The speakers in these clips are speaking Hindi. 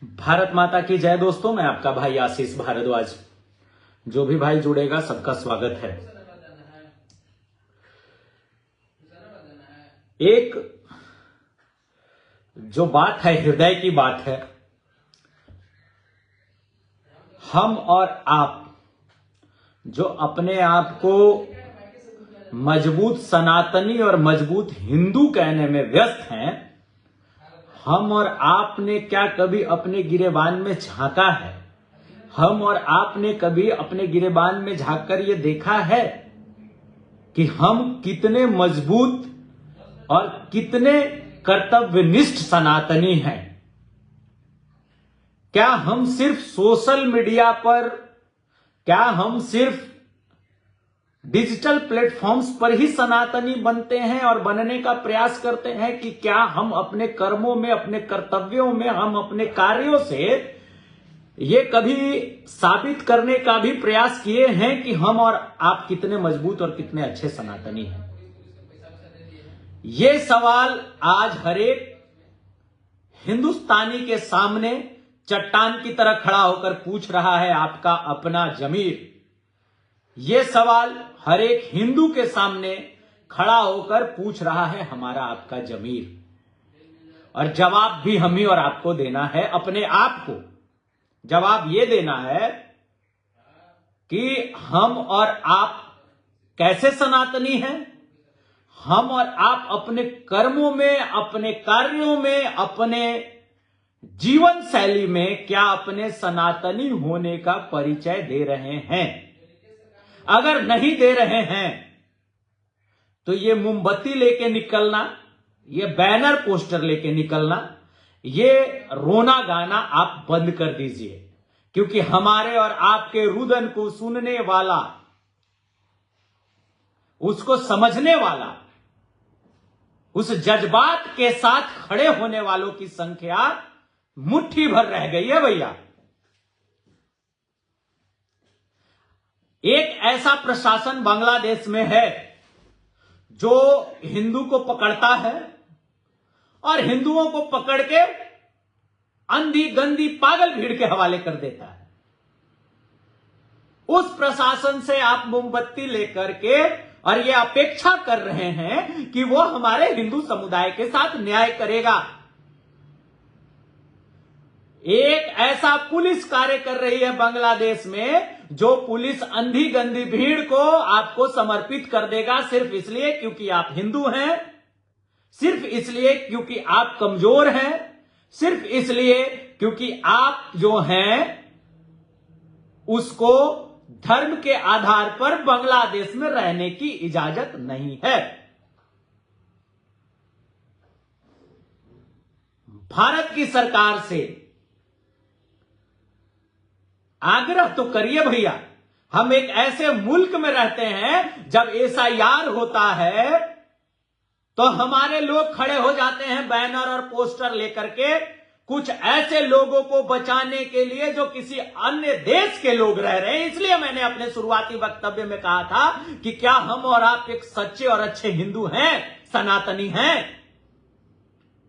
भारत माता की जय। दोस्तों, मैं आपका भाई आशीष भारद्वाज। जो भी भाई जुड़ेगा सबका स्वागत है। एक जो बात है, हृदय की बात है। हम और आप जो अपने आप को मजबूत सनातनी और मजबूत हिंदू कहने में व्यस्त हैं, हम और आपने क्या कभी अपने गिरेबान में झांका है? हम और आपने कभी अपने गिरेबान में झांक कर यह देखा है कि हम कितने मजबूत और कितने कर्तव्यनिष्ठ सनातनी हैं? क्या हम सिर्फ सोशल मीडिया पर, क्या हम सिर्फ डिजिटल प्लेटफॉर्म्स पर ही सनातनी बनते हैं और बनने का प्रयास करते हैं, कि क्या हम अपने कर्मों में, अपने कर्तव्यों में, हम अपने कार्यों से ये कभी साबित करने का भी प्रयास किए हैं कि हम और आप कितने मजबूत और कितने अच्छे सनातनी हैं? ये सवाल आज हर एक हिंदुस्तानी के सामने चट्टान की तरह खड़ा होकर पूछ रहा है आपका अपना जमीर। यह सवाल हर एक हिंदू के सामने खड़ा होकर पूछ रहा है हमारा आपका जमीर। और जवाब भी हम ही और आपको देना है, अपने आप को जवाब यह देना है कि हम और आप कैसे सनातनी हैं। हम और आप अपने कर्मों में, अपने कार्यों में, अपने जीवन शैली में क्या अपने सनातनी होने का परिचय दे रहे हैं? अगर नहीं दे रहे हैं तो ये मोमबत्ती लेके निकलना, ये बैनर पोस्टर लेके निकलना, ये रोना गाना आप बंद कर दीजिए। क्योंकि हमारे और आपके रुदन को सुनने वाला, उसको समझने वाला, उस जज्बात के साथ खड़े होने वालों की संख्या मुट्ठी भर रह गई है भैया। एक ऐसा प्रशासन बांग्लादेश में है जो हिंदू को पकड़ता है और हिंदुओं को पकड़ के अंधी गंदी पागल भीड़ के हवाले कर देता है। उस प्रशासन से आप मोमबत्ती लेकर के और ये अपेक्षा कर रहे हैं कि वो हमारे हिंदू समुदाय के साथ न्याय करेगा। एक ऐसा पुलिस कार्य कर रही है बांग्लादेश में, जो पुलिस अंधी गंदी भीड़ को आपको समर्पित कर देगा, सिर्फ इसलिए क्योंकि आप हिंदू हैं, सिर्फ इसलिए क्योंकि आप कमजोर हैं, सिर्फ इसलिए क्योंकि आप जो हैं उसको धर्म के आधार पर बांग्लादेश में रहने की इजाजत नहीं है। भारत की सरकार से आग्रह तो करिए भैया। हम एक ऐसे मुल्क में रहते हैं जब एसआईआर होता है तो हमारे लोग खड़े हो जाते हैं बैनर और पोस्टर लेकर के, कुछ ऐसे लोगों को बचाने के लिए जो किसी अन्य देश के लोग रह रहे हैं। इसलिए मैंने अपने शुरुआती वक्तव्य में कहा था कि क्या हम और आप एक सच्चे और अच्छे हिंदू हैं, सनातनी हैं,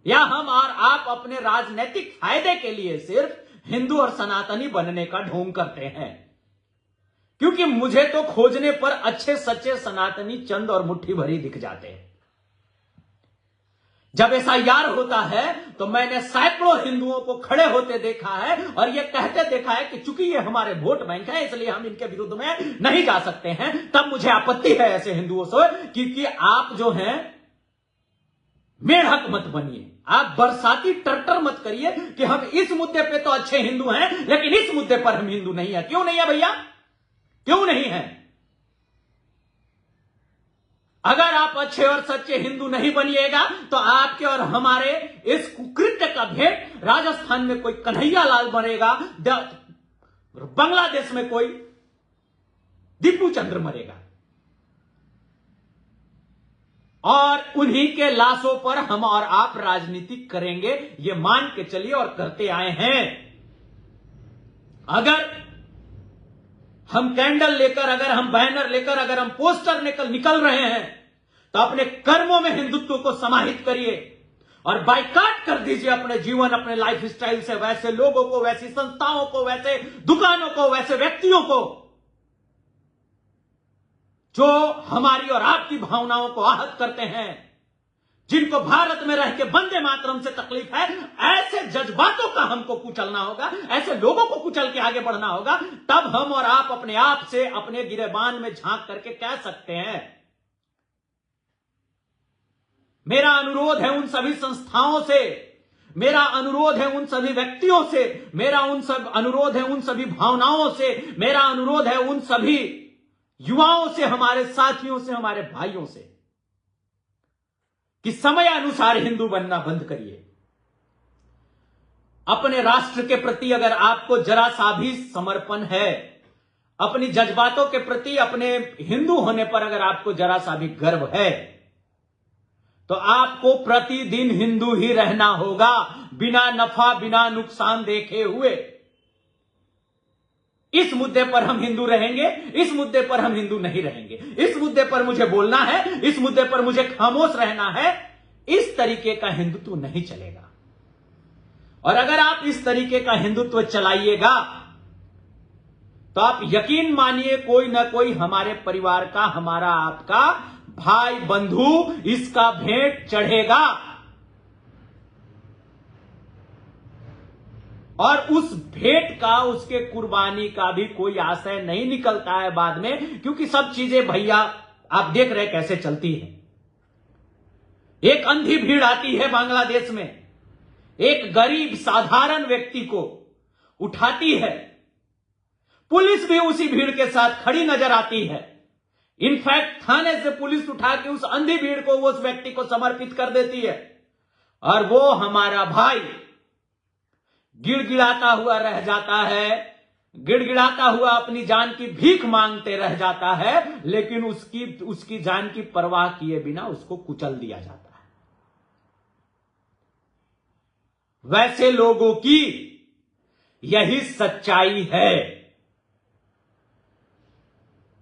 या हम और आप अपने राजनीतिक फायदे के लिए सिर्फ हिंदू और सनातनी बनने का ढोंग करते हैं? क्योंकि मुझे तो खोजने पर अच्छे सच्चे सनातनी चंद और मुट्ठी भरी दिख जाते हैं। जब एसआईआर होता है तो मैंने सैकड़ों हिंदुओं को खड़े होते देखा है और यह कहते देखा है कि चूंकि ये हमारे वोट बैंक है इसलिए हम इनके विरुद्ध में नहीं जा सकते हैं। तब मुझे आपत्ति है ऐसे हिंदुओं से, क्योंकि आप जो हैं मेढक मत बनिए, आप बरसाती टर्टर मत करिए कि हम इस मुद्दे पे तो अच्छे हिंदू हैं लेकिन इस मुद्दे पर हम हिंदू नहीं है। क्यों नहीं है भैया? क्यों नहीं है? अगर आप अच्छे और सच्चे हिंदू नहीं बनिएगा तो आपके और हमारे इस कुकृत्य का भेंट राजस्थान में कोई कन्हैया लाल मरेगा, बांग्लादेश में कोई दीपू चंद्र मरेगा, और उन्हीं के लाशों पर हम और आप राजनीति करेंगे, ये मान के चलिए और करते आए हैं। अगर हम कैंडल लेकर, अगर हम बैनर लेकर, अगर हम पोस्टर लेकर निकल रहे हैं तो अपने कर्मों में हिंदुत्व को समाहित करिए, और बाइकाट कर दीजिए अपने जीवन, अपने लाइफ स्टाइल से वैसे लोगों को, वैसी संस्थाओं को, वैसे दुकानों को, वैसे व्यक्तियों को जो हमारी और आपकी भावनाओं को आहत करते हैं, जिनको भारत में रह के वंदे मातरम से तकलीफ है। ऐसे जज्बातों का हमको कुचलना होगा, ऐसे लोगों को कुचल के आगे बढ़ना होगा, तब हम और आप अपने आप से अपने गिरेबान में झांक करके कह सकते हैं। मेरा अनुरोध है उन सभी संस्थाओं से, मेरा अनुरोध है उन सभी व्यक्तियों से, मेरा अनुरोध है उन सभी भावनाओं से, मेरा अनुरोध है उन सभी युवाओं से, हमारे साथियों से, हमारे भाइयों से कि समय अनुसार हिंदू बनना बंद करिए। अपने राष्ट्र के प्रति अगर आपको जरा सा भी समर्पण है, अपनी जज्बातों के प्रति, अपने हिंदू होने पर अगर आपको जरा सा भी गर्व है, तो आपको प्रतिदिन हिंदू ही रहना होगा, बिना नफा बिना नुकसान देखे हुए। इस मुद्दे पर हम हिंदू रहेंगे, इस मुद्दे पर हम हिंदू नहीं रहेंगे, इस मुद्दे पर मुझे बोलना है, इस मुद्दे पर मुझे खामोश रहना है, इस तरीके का हिंदुत्व नहीं चलेगा। और अगर आप इस तरीके का हिंदुत्व चलाइएगा तो आप यकीन मानिए कोई ना कोई हमारे परिवार का, हमारा आपका भाई बंधु इसका भेंट चढ़ेगा। और उस भेंट का, उसके कुर्बानी का भी कोई आशय नहीं निकलता है बाद में, क्योंकि सब चीजें भैया आप देख रहे कैसे चलती है। एक अंधी भीड़ आती है बांग्लादेश में, एक गरीब साधारण व्यक्ति को उठाती है, पुलिस भी उसी भीड़ के साथ खड़ी नजर आती है। इनफैक्ट थाने से पुलिस उठा के उस अंधी भीड़ को, उस व्यक्ति को समर्पित कर देती है, और वो हमारा भाई गिड़गिड़ाता हुआ रह जाता है, गिड़गिड़ाता हुआ अपनी जान की भीख मांगते रह जाता है, लेकिन उसकी जान की परवाह किए बिना उसको कुचल दिया जाता है। वैसे लोगों की यही सच्चाई है,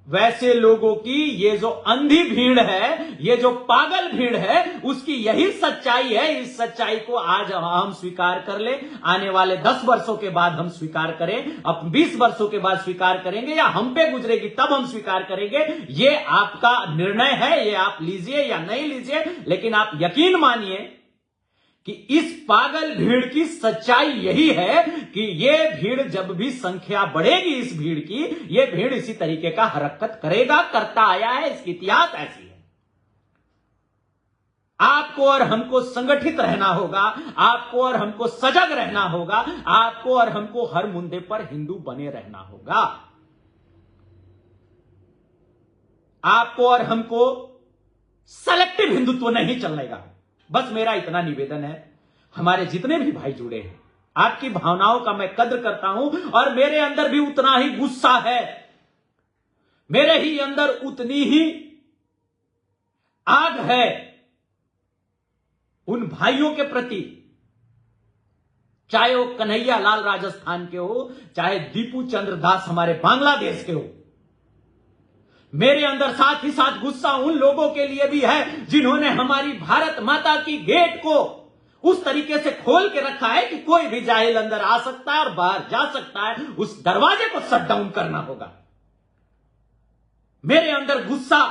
वैसे लोगों की ये जो अंधी भीड़ है, ये जो पागल भीड़ है, उसकी यही सच्चाई है। इस सच्चाई को आज हम स्वीकार कर ले, आने वाले 10 वर्षों के बाद हम स्वीकार करें, अब 20 वर्षों के बाद स्वीकार करेंगे, या हम पे गुजरेगी तब हम स्वीकार करेंगे, ये आपका निर्णय है, ये आप लीजिए या नहीं लीजिए। लेकिन आप यकीन मानिए कि इस पागल भीड़ की सच्चाई यही है कि ये भीड़ जब भी संख्या बढ़ेगी, इस भीड़ की, ये भीड़ इसी तरीके का हरकत करेगा, करता आया है, इसकी इतिहास ऐसी है। आपको और हमको संगठित रहना होगा, आपको और हमको सजग रहना होगा, आपको और हमको हर मुद्दे पर हिंदू बने रहना होगा। आपको और हमको सेलेक्टिव हिंदुत्व नहीं चलेगा। बस मेरा इतना निवेदन है, हमारे जितने भी भाई जुड़े हैं, आपकी भावनाओं का मैं कद्र करता हूं, और मेरे अंदर भी उतना ही गुस्सा है, मेरे ही अंदर उतनी ही आग है उन भाइयों के प्रति, चाहे वो कन्हैया लाल राजस्थान के हो, चाहे दीपू चंद्र दास हमारे बांग्लादेश के हो। मेरे अंदर साथ ही साथ गुस्सा उन लोगों के लिए भी है जिन्होंने हमारी भारत माता की गेट को उस तरीके से खोल के रखा है कि कोई भी जाहिल अंदर आ सकता है और बाहर जा सकता है। उस दरवाजे को शट डाउन करना होगा। मेरे अंदर गुस्सा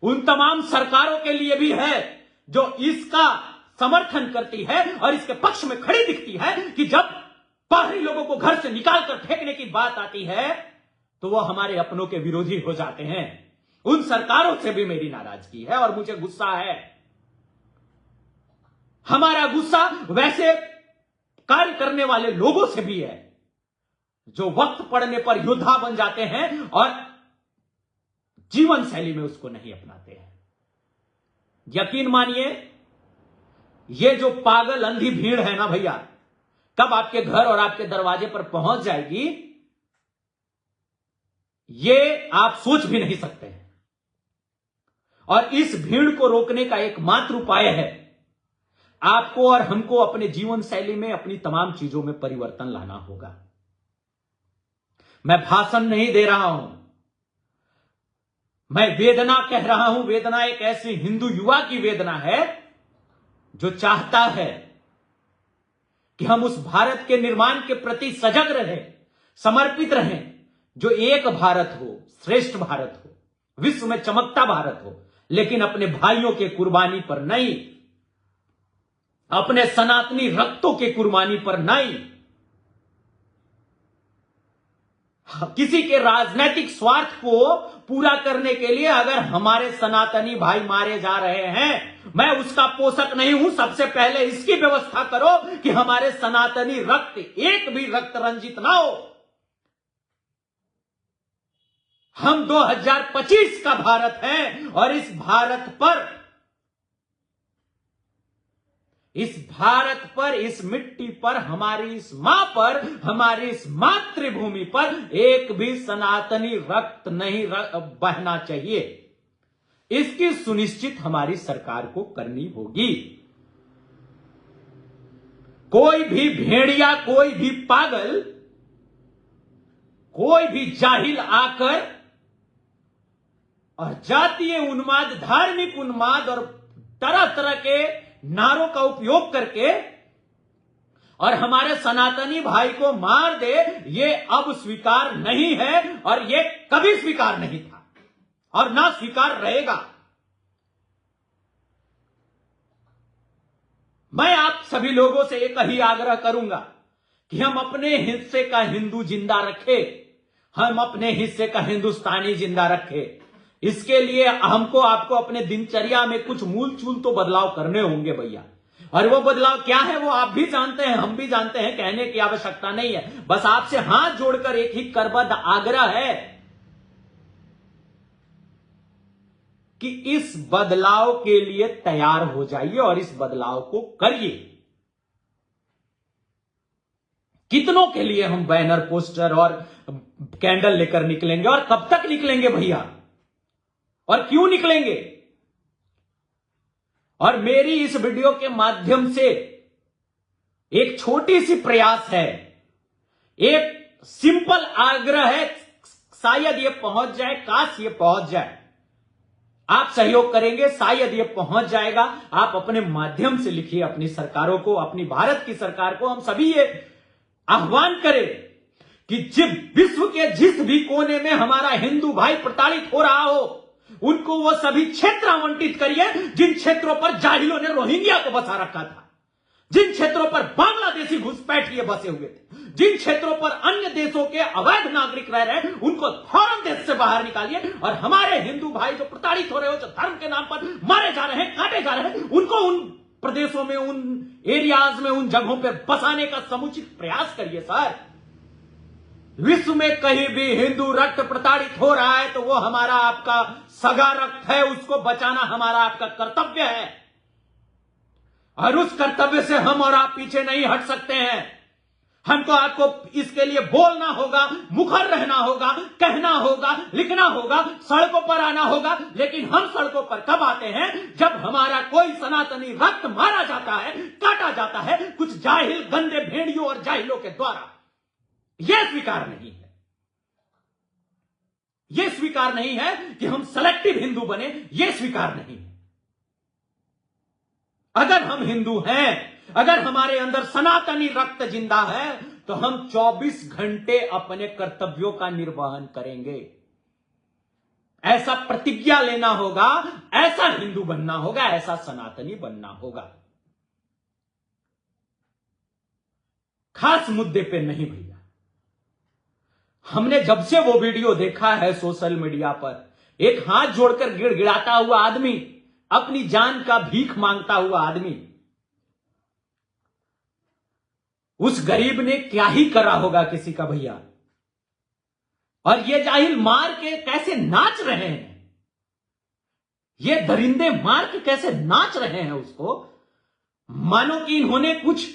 उन तमाम सरकारों के लिए भी है जो इसका समर्थन करती है और इसके पक्ष में खड़ी दिखती है कि जब बाहरी लोगों को घर से निकालकर फेंकने की बात आती है तो वो हमारे अपनों के विरोधी हो जाते हैं। उन सरकारों से भी मेरी नाराजगी है और मुझे गुस्सा है। हमारा गुस्सा वैसे कार्य करने वाले लोगों से भी है जो वक्त पड़ने पर योद्धा बन जाते हैं और जीवन शैली में उसको नहीं अपनाते हैं। यकीन मानिए, ये जो पागल अंधी भीड़ है ना भैया, कब आपके घर और आपके दरवाजे पर पहुंच जाएगी ये आप सोच भी नहीं सकते हैं। और इस भीड़ को रोकने का एकमात्र उपाय है आपको और हमको अपने जीवन शैली में अपनी तमाम चीजों में परिवर्तन लाना होगा। मैं भाषण नहीं दे रहा हूं, मैं वेदना कह रहा हूं। वेदना एक ऐसी हिंदू युवा की वेदना है जो चाहता है कि हम उस भारत के निर्माण के प्रति सजग रहें, समर्पित रहें, जो एक भारत हो, श्रेष्ठ भारत हो, विश्व में चमकता भारत हो, लेकिन अपने भाइयों के कुर्बानी पर नहीं, अपने सनातनी रक्तों के कुर्बानी पर नहीं, किसी के राजनीतिक स्वार्थ को पूरा करने के लिए अगर हमारे सनातनी भाई मारे जा रहे हैं, मैं उसका पोषक नहीं हूं। सबसे पहले इसकी व्यवस्था करो कि हमारे सनातनी रक्त, एक भी रक्त रंजित ना हो। हम 2025 का भारत हैं और इस भारत पर, इस मिट्टी पर, हमारी इस मां पर, हमारी इस मातृभूमि पर एक भी सनातनी रक्त नहीं बहना चाहिए। इसकी सुनिश्चित हमारी सरकार को करनी होगी। कोई भी भेड़िया, कोई भी पागल, कोई भी जाहिल आकर और जातीय उन्माद, धार्मिक उन्माद और तरह तरह के नारों का उपयोग करके और हमारे सनातनी भाई को मार दे, ये अब स्वीकार नहीं है और ये कभी स्वीकार नहीं था और ना स्वीकार रहेगा। मैं आप सभी लोगों से एक ही आग्रह करूंगा कि हम अपने हिस्से का हिंदू जिंदा रखें, हम अपने हिस्से का हिंदुस्तानी जिंदा रखें। इसके लिए हमको आपको अपने दिनचर्या में कुछ मूल चूल तो बदलाव करने होंगे भैया। और वो बदलाव क्या है वो आप भी जानते हैं, हम भी जानते हैं, कहने की आवश्यकता नहीं है। बस आपसे हाथ जोड़कर एक ही करबद्ध आग्रह है कि इस बदलाव के लिए तैयार हो जाइए और इस बदलाव को करिए। कितनों के लिए हम बैनर, पोस्टर और कैंडल लेकर निकलेंगे और कब तक निकलेंगे भैया, और क्यों निकलेंगे? और मेरी इस वीडियो के माध्यम से एक छोटी सी प्रयास है, एक सिंपल आग्रह है, शायद ये पहुंच जाए, काश ये पहुंच जाए। आप सहयोग करेंगे, शायद ये पहुंच जाएगा। आप अपने माध्यम से लिखिए अपनी सरकारों को, अपनी भारत की सरकार को। हम सभी ये आह्वान करें कि विश्व के जिस भी कोने में हमारा हिंदू भाई प्रताड़ित हो रहा हो, उनको वो सभी क्षेत्र आवंटित करिए जिन क्षेत्रों पर जाहिलों ने रोहिंग्या को बसा रखा था, जिन क्षेत्रों पर बांग्लादेशी घुसपैठिए बसे हुए थे, जिन क्षेत्रों पर अन्य देशों के अवैध नागरिक रह रहे हैं, उनको फौरन देश से बाहर निकालिए। और हमारे हिंदू भाई जो प्रताड़ित हो रहे हो, जो धर्म के नाम पर मारे जा रहे हैं, काटे जा रहे हैं, उनको उन प्रदेशों में, उन एरियाज में, उन जगहों पर बसाने का समुचित प्रयास करिए सर। विश्व में कहीं भी हिंदू रक्त प्रताड़ित हो रहा है तो वो हमारा आपका सगा रक्त है, उसको बचाना हमारा आपका कर्तव्य है। और उस कर्तव्य से हम और आप पीछे नहीं हट सकते हैं। हमको आपको इसके लिए बोलना होगा, मुखर रहना होगा, कहना होगा, लिखना होगा, सड़कों पर आना होगा। लेकिन हम सड़कों पर कब आते हैं? जब हमारा कोई सनातनी रक्त मारा जाता है, काटा जाता है, कुछ जाहिल गंदे भेड़ियों और जाहिलों के द्वारा। यह स्वीकार नहीं है, यह स्वीकार नहीं है कि हम सेलेक्टिव हिंदू बने, यह स्वीकार नहीं है। अगर हम हिंदू हैं, अगर हमारे अंदर सनातनी रक्त जिंदा है, तो हम 24 घंटे अपने कर्तव्यों का निर्वहन करेंगे। ऐसा प्रतिज्ञा लेना होगा, ऐसा हिंदू बनना होगा, ऐसा सनातनी बनना होगा। खास मुद्दे पे नहीं भैया। हमने जब से वो वीडियो देखा है सोशल मीडिया पर, एक हाथ जोड़कर गिड़गिड़ाता हुआ आदमी, अपनी जान का भीख मांगता हुआ आदमी, उस गरीब ने क्या ही करा होगा किसी का भैया। और ये जाहिल मार के कैसे नाच रहे हैं, ये दरिंदे मार के कैसे नाच रहे हैं उसको, मानो कि इन्होंने कुछ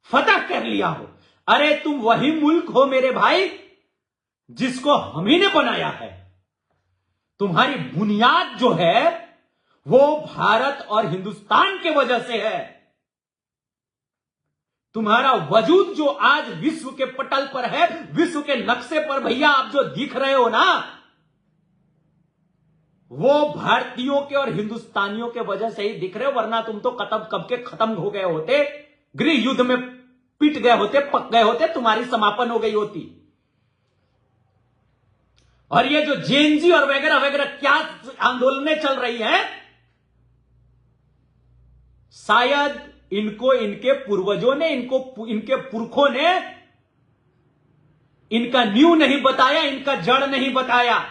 फतह कर लिया हो। अरे तुम वही मुल्क हो मेरे भाई जिसको हम ही ने बनाया है। तुम्हारी बुनियाद जो है वो भारत और हिंदुस्तान के वजह से है। तुम्हारा वजूद जो आज विश्व के पटल पर है, विश्व के नक्शे पर भैया आप जो दिख रहे हो ना, वो भारतीयों के और हिंदुस्तानियों के वजह से ही दिख रहे हो, वरना तुम तो कब के खत्म हो गए होते, गृह युद्ध में पिट गए होते, पक गए होते, तुम्हारी समापन हो गई होती। और ये जो जेएनजी और वगैरह वगैरह क्या आंदोलनें चल रही हैं, शायद इनको इनके पूर्वजों ने, इनके पुरखों ने इनका न्यू नहीं बताया, इनका जड़ नहीं बताया।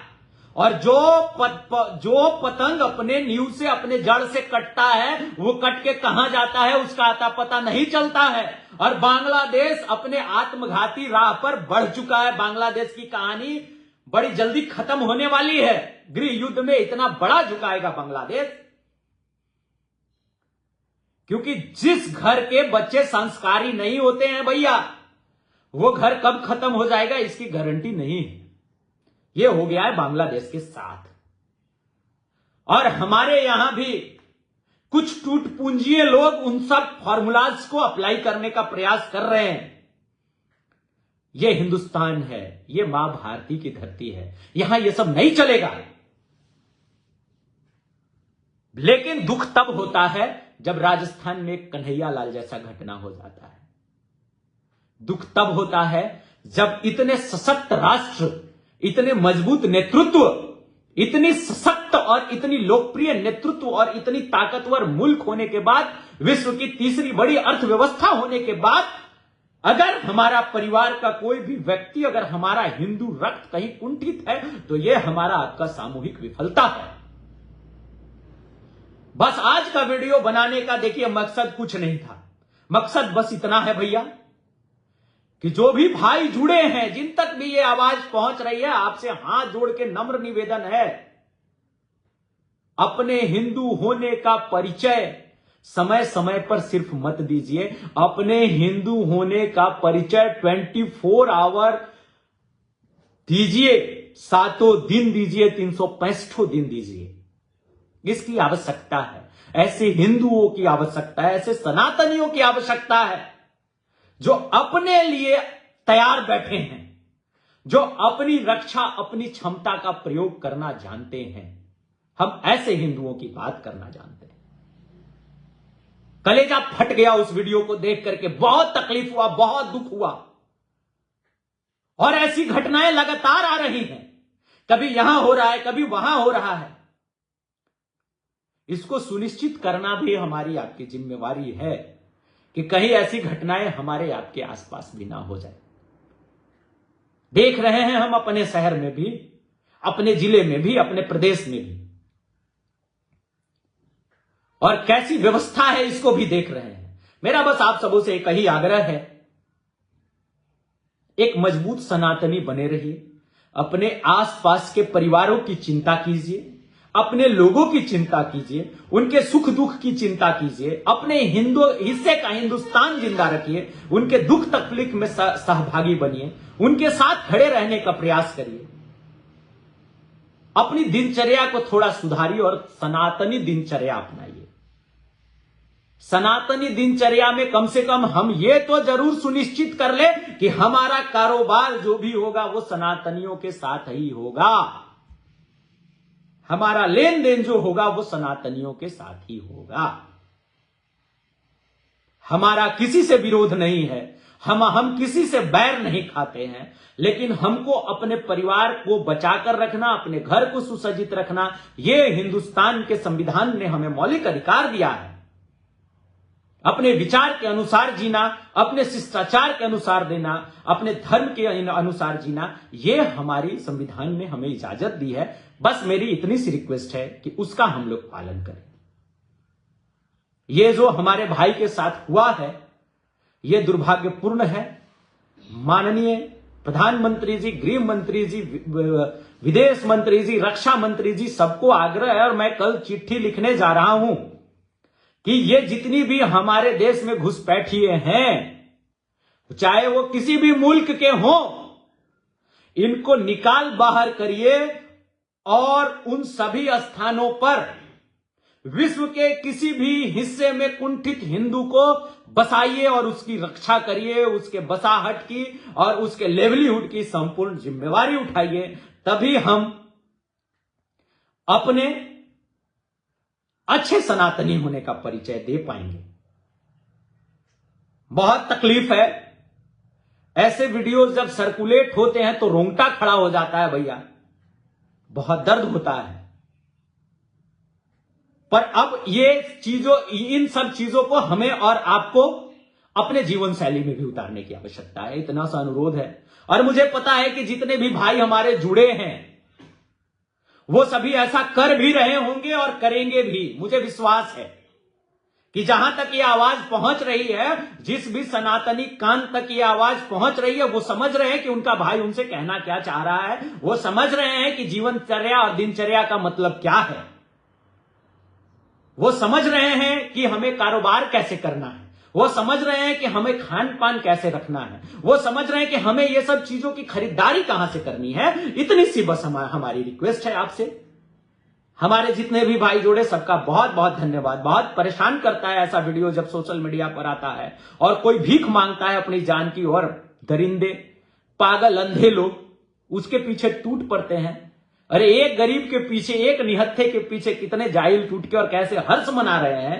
और जो पतंग अपने न्यू से, अपने जड़ से कटता है, वो कट के कहां जाता है उसका आता पता नहीं चलता है। और बांग्लादेश अपने आत्मघाती राह पर बढ़ चुका है। बांग्लादेश की कहानी बड़ी जल्दी खत्म होने वाली है। गृह युद्ध में इतना बड़ा झुकाएगा बांग्लादेश, क्योंकि जिस घर के बच्चे संस्कारी नहीं होते हैं भैया, वो घर कब खत्म हो जाएगा इसकी गारंटी नहीं है। ये हो गया है बांग्लादेश के साथ। और हमारे यहां भी कुछ टूट पूंजीय लोग उन सब फॉर्मूलाज को अप्लाई करने का प्रयास कर रहे हैं। ये हिंदुस्तान है, ये मां भारती की धरती है, यहां ये सब नहीं चलेगा। लेकिन दुख तब होता है जब राजस्थान में कन्हैया लाल जैसा घटना हो जाता है। दुख तब होता है जब इतने सशक्त राष्ट्र, इतने मजबूत नेतृत्व, इतनी सशक्त और इतनी लोकप्रिय नेतृत्व और इतनी ताकतवर मुल्क होने के बाद, विश्व की तीसरी बड़ी अर्थव्यवस्था होने के बाद, अगर हमारा परिवार का कोई भी व्यक्ति, अगर हमारा हिंदू रक्त कहीं कुंठित है, तो यह हमारा आपका सामूहिक विफलता है। बस आज का वीडियो बनाने का देखिए मकसद कुछ नहीं था। मकसद बस इतना है भैया कि जो भी भाई जुड़े हैं, जिन तक भी ये आवाज पहुंच रही है, आपसे हाथ जोड़ के नम्र निवेदन है, अपने हिंदू होने का परिचय समय समय पर सिर्फ मत दीजिए। अपने हिंदू होने का परिचय 24 आवर दीजिए, 7 दिन दीजिए, 365 दिन दीजिए। इसकी आवश्यकता है, ऐसे हिंदुओं की आवश्यकता है, ऐसे सनातनियों की आवश्यकता है जो अपने लिए तैयार बैठे हैं, जो अपनी रक्षा, अपनी क्षमता का प्रयोग करना जानते हैं। हम ऐसे हिंदुओं की बात करना जानते हैं। कलेजा फट गया उस वीडियो को देख करके, बहुत तकलीफ हुआ, बहुत दुख हुआ। और ऐसी घटनाएं लगातार आ रही हैं, कभी यहां हो रहा है, कभी वहां हो रहा है। इसको सुनिश्चित करना भी हमारी आपकी जिम्मेवारी है कि कहीं ऐसी घटनाएं हमारे आपके आसपास भी ना हो जाए। देख रहे हैं हम अपने शहर में भी, अपने जिले में भी, अपने प्रदेश में भी, और कैसी व्यवस्था है इसको भी देख रहे हैं। मेरा बस आप सबों से एक ही आग्रह है, एक मजबूत सनातनी बने रहिए, अपने आसपास के परिवारों की चिंता कीजिए, अपने लोगों की चिंता कीजिए, उनके सुख दुख की चिंता कीजिए, अपने हिंदू हिस्से का हिंदुस्तान जिंदा रखिए, उनके दुख तकलीफ में सहभागी बनिए, उनके साथ खड़े रहने का प्रयास करिए। अपनी दिनचर्या को थोड़ा सुधारिए और सनातनी दिनचर्या अपनाइए। सनातनी दिनचर्या में कम से कम हम ये तो जरूर सुनिश्चित कर ले कि हमारा कारोबार जो भी होगा वो सनातनियों के साथ ही होगा, हमारा लेन देन जो होगा वो सनातनियों के साथ ही होगा। हमारा किसी से विरोध नहीं है, हम किसी से बैर नहीं खाते हैं, लेकिन हमको अपने परिवार को बचाकर रखना, अपने घर को सुसज्जित रखना, यह हिंदुस्तान के संविधान ने हमें मौलिक अधिकार दिया है। अपने विचार के अनुसार जीना, अपने शिष्टाचार के अनुसार देना, अपने धर्म के अनुसार जीना, यह हमारी संविधान ने हमें इजाजत दी है। बस मेरी इतनी सी रिक्वेस्ट है कि उसका हम लोग पालन करें। यह जो हमारे भाई के साथ हुआ है, यह दुर्भाग्यपूर्ण है। माननीय प्रधानमंत्री जी, गृह मंत्री जी, विदेश मंत्री जी, रक्षा मंत्री जी, सबको आग्रह है, और मैं कल चिट्ठी लिखने जा रहा हूं कि ये जितनी भी हमारे देश में घुसपैठिए हैं, चाहे वो किसी भी मुल्क के हों, इनको निकाल बाहर करिए और उन सभी स्थानों पर विश्व के किसी भी हिस्से में कुंठित हिंदू को बसाइए और उसकी रक्षा करिए, उसके बसाहट की और उसके लेवलीहुड की संपूर्ण जिम्मेवारी उठाइए। तभी हम अपने अच्छे सनातनी होने का परिचय दे पाएंगे। बहुत तकलीफ है, ऐसे वीडियोस जब सर्कुलेट होते हैं तो रोंगटा खड़ा हो जाता है भैया, बहुत दर्द होता है। पर अब इन सब चीजों को हमें और आपको अपने जीवन शैली में भी उतारने की आवश्यकता है, इतना सा अनुरोध है। और मुझे पता है कि जितने भी भाई हमारे जुड़े हैं वो सभी ऐसा कर भी रहे होंगे और करेंगे भी। मुझे विश्वास है कि जहां तक ये आवाज पहुंच रही है, जिस भी सनातनी कान तक ये आवाज पहुंच रही है, वो समझ रहे हैं कि उनका भाई उनसे कहना क्या चाह रहा है। वो समझ रहे हैं कि जीवनचर्या और दिनचर्या का मतलब क्या है। वो समझ रहे हैं कि हमें कारोबार कैसे करना है। वो समझ रहे हैं कि हमें खान पान कैसे रखना है। वो समझ रहे हैं कि हमें ये सब चीजों की खरीदारी कहां से करनी है। इतनी सी बस हमारी रिक्वेस्ट है आपसे। हमारे जितने भी भाई जोड़े, सबका बहुत बहुत धन्यवाद। बहुत परेशान करता है ऐसा वीडियो जब सोशल मीडिया पर आता है और कोई भीख मांगता है अपनी जान की, और दरिंदे, पागल, अंधे लोग उसके पीछे टूट पड़ते हैं। अरे एक गरीब के पीछे, एक निहत्थे के पीछे कितने जाहिल टूट के और कैसे हर्ष मना रहे हैं,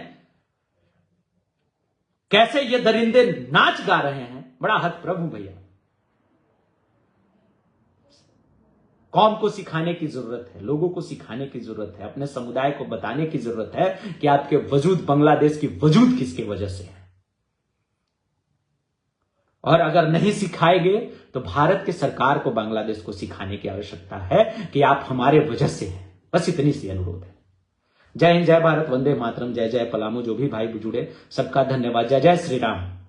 कैसे ये दरिंदे नाच गा रहे हैं। बड़ा हद प्रभु भैया। कौम को सिखाने की जरूरत है, लोगों को सिखाने की जरूरत है, अपने समुदाय को बताने की जरूरत है कि आपके वजूद, बांग्लादेश की वजूद किसके वजह से है। और अगर नहीं सिखाएंगे तो भारत की सरकार को बांग्लादेश को सिखाने की आवश्यकता है कि आप हमारे वजह से हैं। बस इतनी सी अनुरोध है। जय हिंद, जय भारत, वंदे मातरम, जय जय पलामू। जो भी भाई जुड़े, सबका धन्यवाद। जय जय श्री राम।